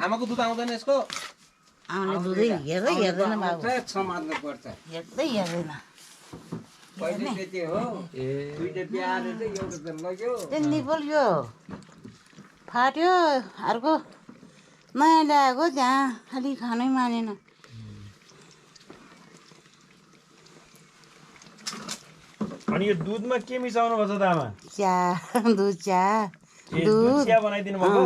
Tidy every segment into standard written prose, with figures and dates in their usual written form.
आमाको दुध आउँदैन यसको आउने दुधै हेर्दैन बाबु समात्नु पर्छ हेर्दैन पहिले चाहिँ त्यो हो दुईटा बिहार चाहिँ एउटा त लग्यो त्यो निपल यो फाट्यो अर्को नयाँ ल्याएको त्यहाँ खालि खानै मानेन अनि यो दुधमा के मिसाउनु पर्छ त आमा चिया दुध चिया दुध चिया बनाइदिनु भएको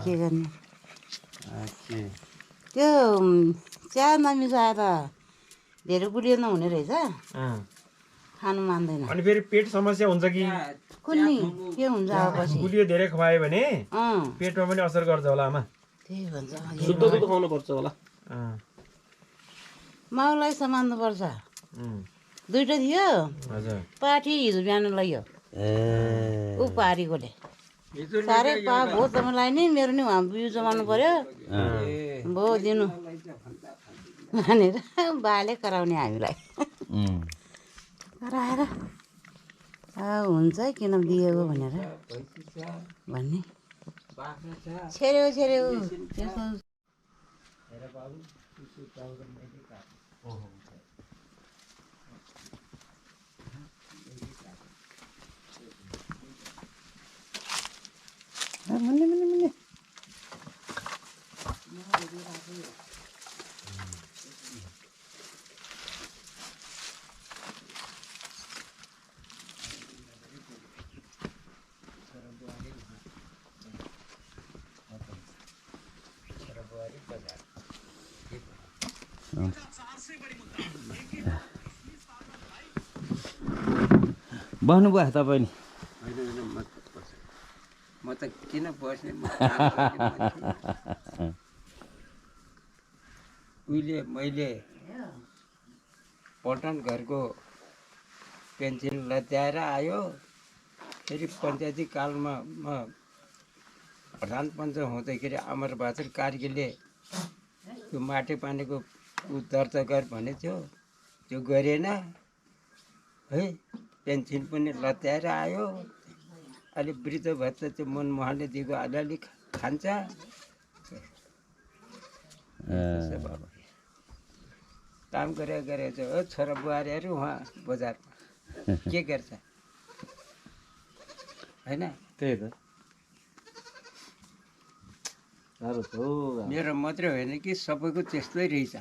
के गर्ने ओके त्यो चिया नमिसाएर धेरै गुलियो नहुने रहेछ खानु मान्दैन अनि फेरि पेट समस्या हुन्छ कि कुन्नी के हुन्छ अब पछि गुलियो धेरै खुवायो भने अँ पेटमा पनि असर गर्छ होला आमा त्यही भन्छ शुद्ध दुध खुवाउनु पर्छ होला माउलाई समात्नुपर्छ दुइटा थियो हजुर पाठी हिजो बिहान लग्यो ऊ पारीकोले साह्रै पाप हो तपाईँलाई नि मेरो नि उहाँ बिउ जमाउनु पर्यो भो दिनु भनेर बाले कराउने हामीलाई कराएर हुन्छ किन दिएको भनेर भन्ने छेर्यो त्यसको मुन्ने बस्नुभयो तपाईँ नि म त किन बस्ने उहिले मैले पल्टन घरको पेन्सन लत्याएर आयो फेरि पञ्चायती कालमा म प्रधान पञ्च हुँदाखेरि अमरबहादुर कार्कीले त्यो माटे पानीको दर्ता गर भनेको थियो त्यो गरेन है पेन्सन पनि लत्याएर आयो अहिले वृद्ध भत्ता त्यो मनमोहनले दिएको अलिअलि खान्छ काम गरेको छ हो छोरा बुहारीहरू उहाँ बजारमा के गर्छ होइन त्यही त मेरो मात्रै होइन कि सबैको त्यस्तै रहेछ